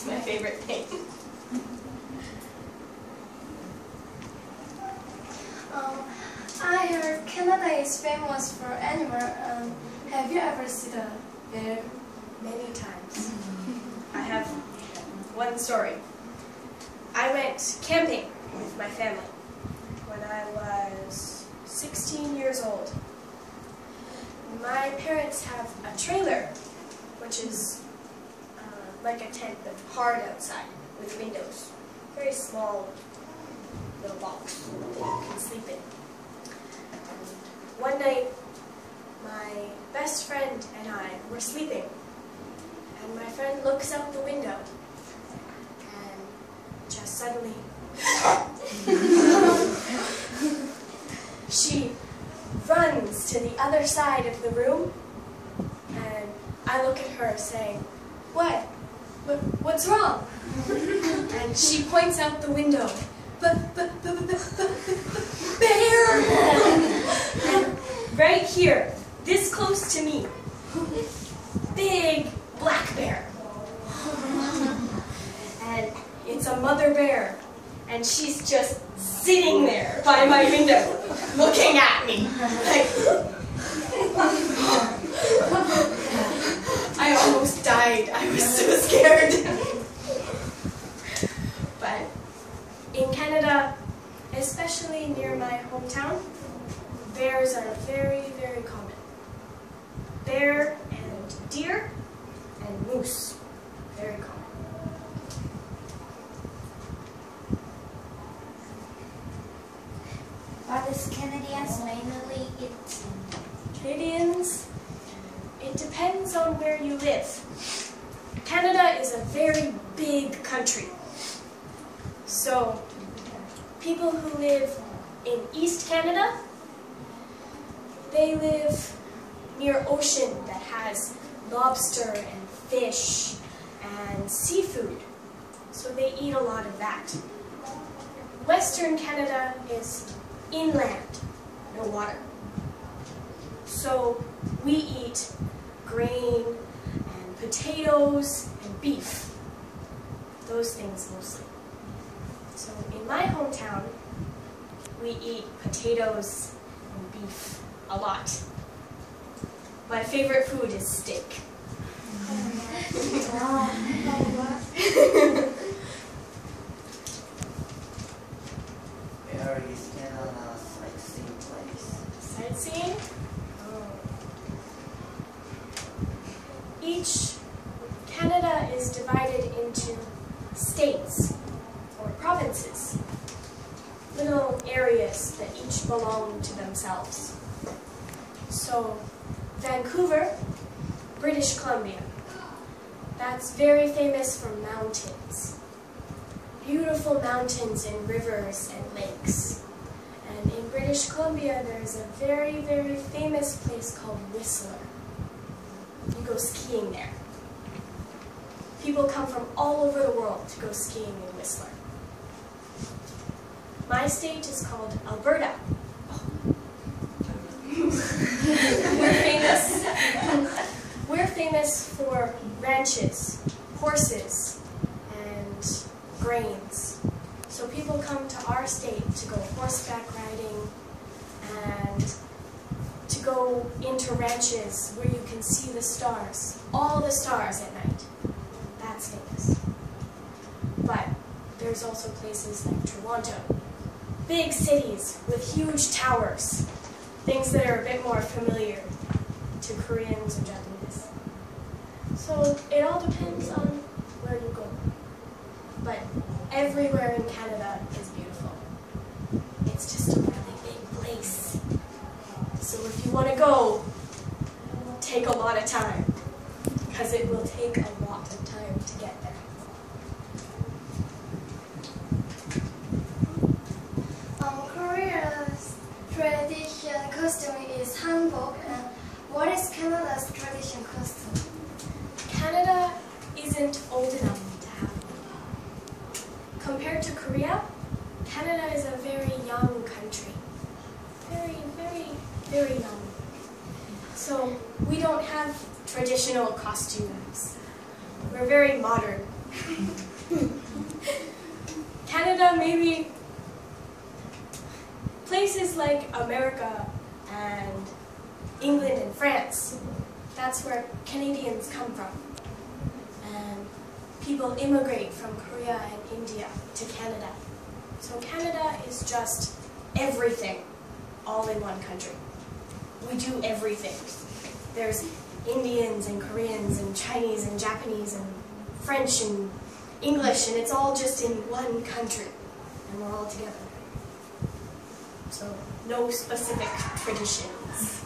It's my favorite thing. I heard Canada is famous for animal. Have you ever seen a bear? Many times. I have one story. I went camping with my family when I was 16 years old. My parents have a trailer, which is like a tent but hard outside with windows. Very small little box that you can sleep in. And one night, my best friend and I were sleeping, and my friend looks out the window, and just suddenly, she runs to the other side of the room, and I look at her saying, What's wrong? And she points out the window. Bear! And right here, this close to me, big black bear. And it's a mother bear, and she's just sitting there by my window, looking at me. Like, I almost died. I was so scared. But in Canada, especially near my hometown, bears are very, very common. Bear and deer and moose, very common. What does Canadians mainly eat? Canadians, it depends on where you live. Canada is a very big country. So, people who live in East Canada, they live near ocean that has lobster and fish and seafood. So they eat a lot of that. Western Canada is inland, no water. So we eat grain and potatoes and beef. Those things mostly. So in my hometown, we eat potatoes and beef a lot. My favorite food is steak. Where is Canada's sightseeing place? Sightseeing? Canada is divided into states or provinces, little areas that each belong to themselves. So Vancouver, British Columbia, that's very famous for mountains. Beautiful mountains and rivers and lakes. And in British Columbia, there's a very, very famous place called Whistler. You go skiing there. People come from all over the world to go skiing in Whistler. My state is called Alberta. We're famous for ranches, horses, and grains. So people come to our state to go horseback riding and to go into ranches where you can see the stars, all the stars at night. That's famous. But there's also places like Toronto, big cities with huge towers, things that are a bit more familiar to Koreans or Japanese. So it all depends on where you go. But everywhere in Canada is beautiful. It's just a really big place. So if you want to go, take a lot of time, because it will take a lot of time to get there. Korea's tradition costume is hanbok. What is Canada's tradition costume? Canada isn't old enough to have one. Compared to Korea, Canada is a very young country. Very, very, very young. So we don't have traditional costumes. We're very modern. Canada, maybe places like America and England and France. That's where Canadians come from. And people immigrate from Korea and India to Canada. So Canada is just everything, all in one country. We do everything. There's Indians and Koreans and Chinese and Japanese and French and English, and it's all just in one country, and we're all together. So no specific traditions.